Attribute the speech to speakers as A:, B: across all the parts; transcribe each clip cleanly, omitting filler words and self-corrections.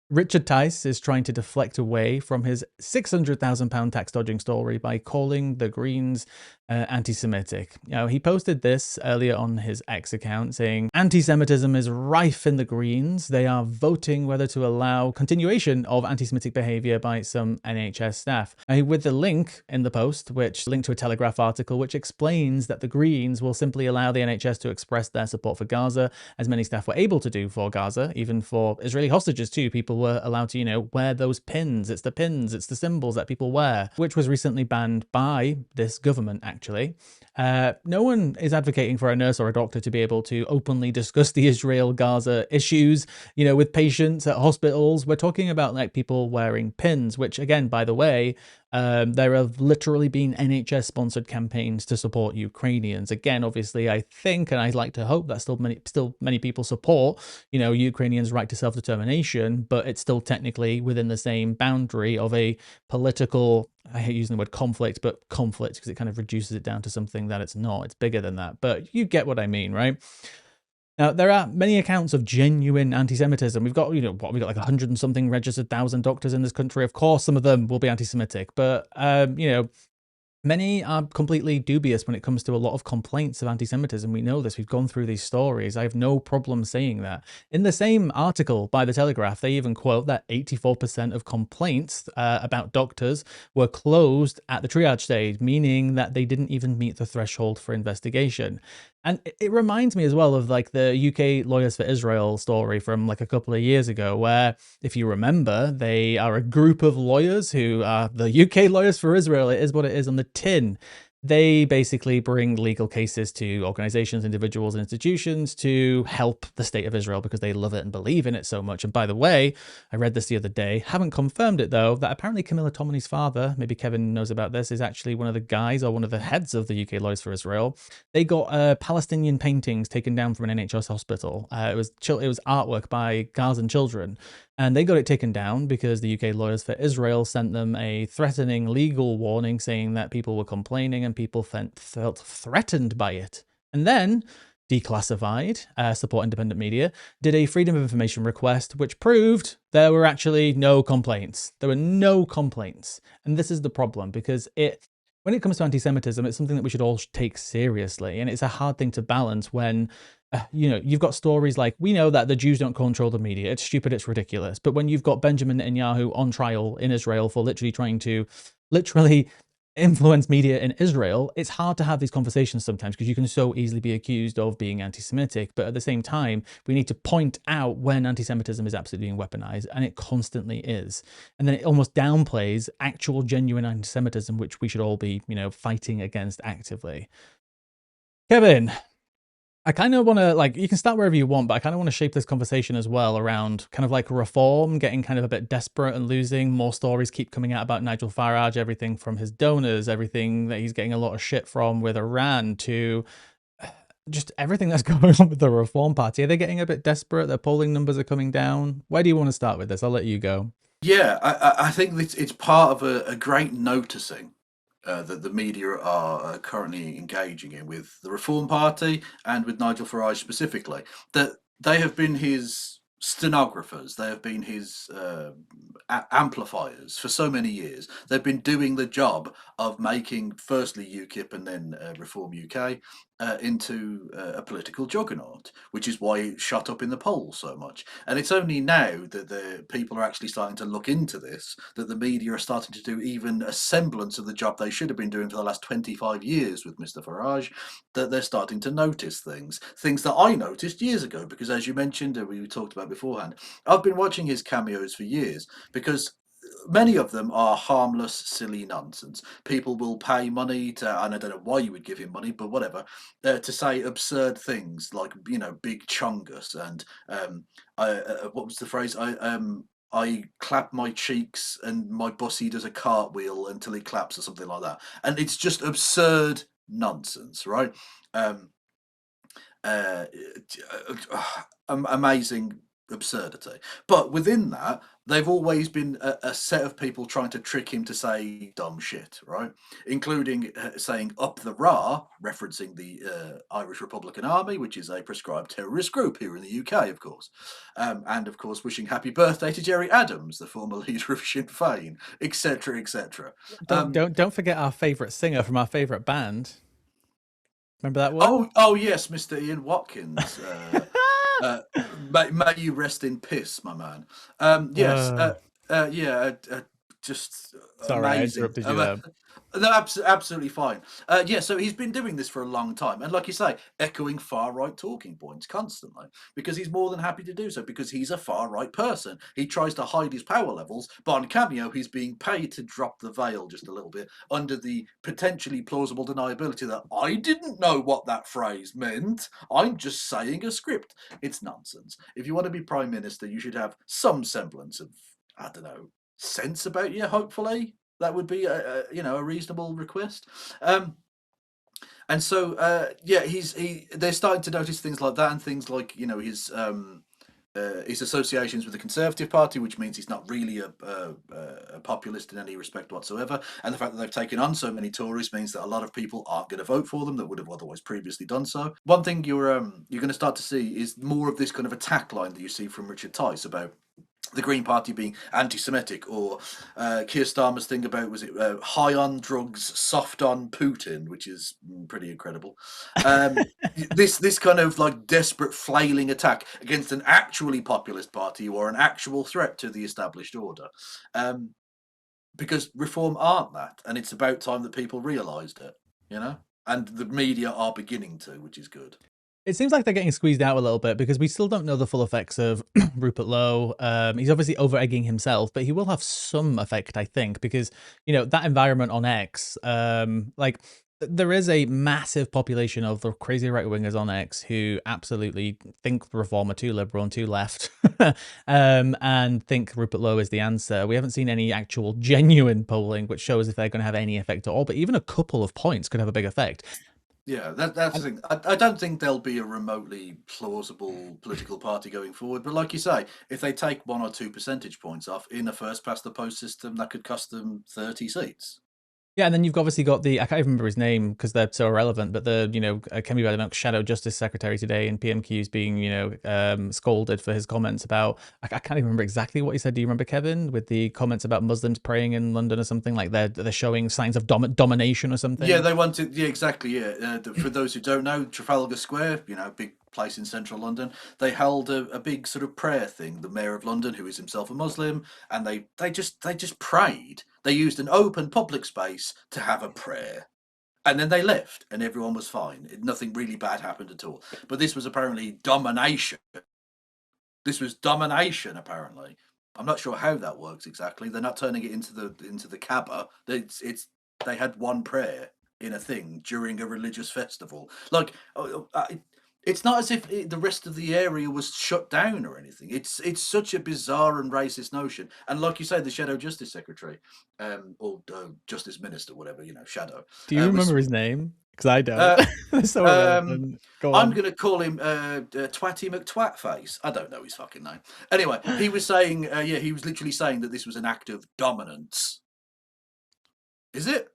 A: Richard Tice is trying to deflect away from his £600,000 tax dodging story by calling the Greens anti-Semitic. He posted this earlier on his X account saying, "Anti-Semitism is rife in the Greens. They are voting whether to allow continuation of anti-Semitic behaviour by some NHS staff." With the link in the post, which linked to a Telegraph article, which explains that the Greens will simply allow the NHS to express their support for Gaza, as many staff were able to do for Gaza, even for Israeli hostages too. People were allowed to, wear those pins. It's the symbols that people wear, which was recently banned by this government, actually. No one is advocating for a nurse or a doctor to be able to openly discuss the Israel-Gaza issues, with patients at hospitals. We're talking about like people wearing pins, which again, by the way, there have literally been NHS-sponsored campaigns to support Ukrainians. Again, obviously, I think, and I'd like to hope that still many people support, Ukrainians' right to self-determination, but it's still technically within the same boundary of a political, I hate using the word conflict, but conflict, because it kind of reduces it down to something that it's not. It's bigger than that, but you get what I mean, right? Now, there are many accounts of genuine anti-Semitism. We've got, we've got like 100 and something registered thousand doctors in this country. Of course, some of them will be anti-Semitic, but, many are completely dubious when it comes to a lot of complaints of anti-Semitism. We know this. We've gone through these stories. I have no problem saying that. In the same article by The Telegraph, they even quote that 84% of complaints about doctors were closed at the triage stage, meaning that they didn't even meet the threshold for investigation. And it reminds me as well of like the UK Lawyers for Israel story from like a couple of years ago, where, if you remember, they are a group of lawyers who are the UK Lawyers for Israel. It is what it is on the tin. They basically bring legal cases to organizations, individuals, and institutions to help the state of Israel because they love it and believe in it so much. And by the way, I read this the other day, haven't confirmed it though, that apparently Camilla Tominey's father, maybe Kevin knows about this, is actually one of the guys or one of the heads of the UK Lawyers for Israel. They got Palestinian paintings taken down from an NHS hospital. It was artwork by Gazan children. And they got it taken down because the UK Lawyers for Israel sent them a threatening legal warning saying that people were complaining and people felt threatened by it. And then Declassified, Support Independent Media, did a Freedom of Information request, which proved there were actually no complaints. There were no complaints. And this is the problem, because when it comes to anti-Semitism, it's something that we should all take seriously. And it's a hard thing to balance when you've got stories like, we know that the Jews don't control the media. It's stupid. It's ridiculous. But when you've got Benjamin Netanyahu on trial in Israel for literally trying to influence media in Israel, it's hard to have these conversations sometimes because you can so easily be accused of being anti-Semitic. But at the same time, we need to point out when anti-Semitism is absolutely being weaponized, and it constantly is. And then it almost downplays actual genuine anti-Semitism, which we should all be, fighting against actively. Kevin, I kind of want to, you can start wherever you want, but I kind of want to shape this conversation as well around kind of like reform, getting kind of a bit desperate and losing. More stories keep coming out about Nigel Farage, everything from his donors, everything that he's getting a lot of shit from with Iran, to just everything that's going on with the Reform Party. Are they getting a bit desperate? Their polling numbers are coming down. Where do you want to start with this? I'll let you go.
B: Yeah, I think it's part of a great noticing that the media are currently engaging in with the Reform Party and with Nigel Farage specifically. That they have been his stenographers, they have been his amplifiers for so many years. They've been doing the job of making firstly UKIP and then Reform UK into a political juggernaut, which is why it shot up in the polls so much. And it's only now that the people are actually starting to look into this, that the media are starting to do even a semblance of the job they should have been doing for the last 25 years with Mr. Farage, that they're starting to notice things that I noticed years ago, because as you mentioned, and we talked about beforehand, I've been watching his cameos for years because many of them are harmless, silly nonsense. People will pay money to, and I don't know why you would give him money, but whatever, to say absurd things like, big chungus and what was the phrase? I clap my cheeks and my bussy does a cartwheel until he claps or something like that, and it's just absurd nonsense, right? Um, uh, Amazing absurdity. But within that, they've always been a set of people trying to trick him to say dumb shit, right? Including saying up the Ra, referencing the Irish Republican Army, which is a prescribed terrorist group here in the UK, of course. And of course, wishing happy birthday to Jerry Adams, the former leader of Sinn Féin, etc., etc.
A: Don't forget our favourite singer from our favourite band. Remember that one?
B: Oh yes, Mr. Ian Watkins. May you rest in piss, my man. Yes, yeah, just
A: Sorry, I
B: amazing.
A: interrupted you there.
B: No, absolutely fine. Yeah, so he's been doing this for a long time, and like you say, echoing far right talking points constantly because he's more than happy to do so because he's a far right person. He tries to hide his power levels, but on Cameo, he's being paid to drop the veil just a little bit under the potentially plausible deniability that I didn't know what that phrase meant. I'm just saying a script. It's nonsense. If you want to be prime minister, you should have some semblance of, I don't know, sense about you. Hopefully, that would be a reasonable request. And so yeah, they're starting to notice things like that and things like his associations with the Conservative Party, which means he's not really a populist in any respect whatsoever. And the fact that they've taken on so many Tories means that a lot of people aren't going to vote for them that would have otherwise previously done so. One thing you're going to start to see is more of this kind of attack line that you see from Richard Tice about the Green Party being anti-Semitic, or Keir Starmer's thing about, was it high on drugs, soft on Putin, which is pretty incredible. This kind of like desperate flailing attack against an actually populist party or an actual threat to the established order. Because Reform aren't that, and it's about time that people realised it, and the media are beginning to, which is good.
A: It seems like they're getting squeezed out a little bit because we still don't know the full effects of Rupert Lowe. He's obviously over-egging himself, but he will have some effect, I think, because, that environment on X, there is a massive population of the crazy right-wingers on X who absolutely think the Reform are too liberal and too left and think Rupert Lowe is the answer. We haven't seen any actual genuine polling which shows if they're going to have any effect at all, but even a couple of points could have a big effect.
B: Yeah, that's the thing. I don't think there'll be a remotely plausible political party going forward. But like you say, if they take 1 or 2 percentage points off in a first past the post system, that could cost them 30 seats.
A: Yeah, and then you've obviously got I can't even remember his name because they're so irrelevant, but the, Kemi Badenoch Shadow Justice Secretary today in PMQ's being, scolded for his comments about, I can't even remember exactly what he said. Do you remember, Kevin, with the comments about Muslims praying in London or something, like they're showing signs of domination or something?
B: Yeah, they wanted, yeah, exactly, yeah. For those who don't know, Trafalgar Square, big place in central London, they held a big sort of prayer thing. The mayor of London, who is himself a Muslim, and they just prayed. They used an open public space to have a prayer. And then they left, and everyone was fine. Nothing really bad happened at all. But this was apparently domination. This was domination, apparently. I'm not sure how that works exactly. They're not turning it into the Kaaba. They had one prayer in a thing during a religious festival. Like, it's not as if the rest of the area was shut down or anything. It's such a bizarre and racist notion. And like you say, the Shadow Justice Secretary, or Justice Minister, whatever, Shadow.
A: Do you remember his name? Because I don't. So
B: I'm going to call him Twatty McTwatface. I don't know his fucking name. Anyway, he was saying, he was literally saying that this was an act of dominance. Is it?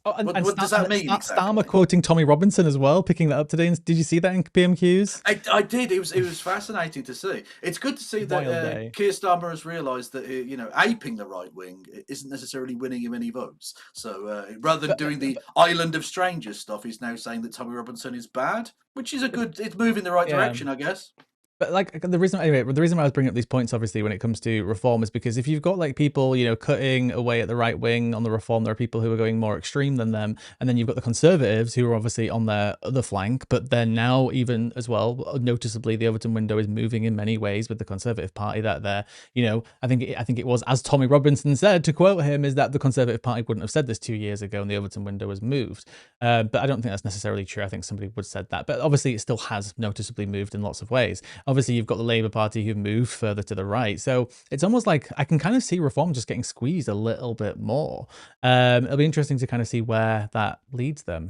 A: Oh,
B: what does that mean?
A: Exactly? Starmer quoting Tommy Robinson as well, picking that up today. Did you see that in PMQs?
B: I did. It was fascinating to see. It's good to see that Keir Starmer has realised that aping the right wing isn't necessarily winning him any votes. So rather than doing the Island of Strangers stuff, he's now saying that Tommy Robinson is bad, which is it's moving in the right direction, I guess.
A: But the reason why I was bringing up these points, obviously, when it comes to Reform, is because if you've got people, cutting away at the right wing on the Reform, there are people who are going more extreme than them, and then you've got the Conservatives who are obviously on their other flank. But then now, even as well, noticeably, the Overton window is moving in many ways with the Conservative Party. That they're, I think it was, as Tommy Robinson said, to quote him, is that the Conservative Party wouldn't have said this 2 years ago, and the Overton window was moved. But I don't think that's necessarily true. I think somebody would have said that, but obviously, it still has noticeably moved in lots of ways. Obviously, you've got the Labour Party who've moved further to the right. So it's almost like I can kind of see Reform just getting squeezed a little bit more. It'll be interesting to kind of see where that leads them.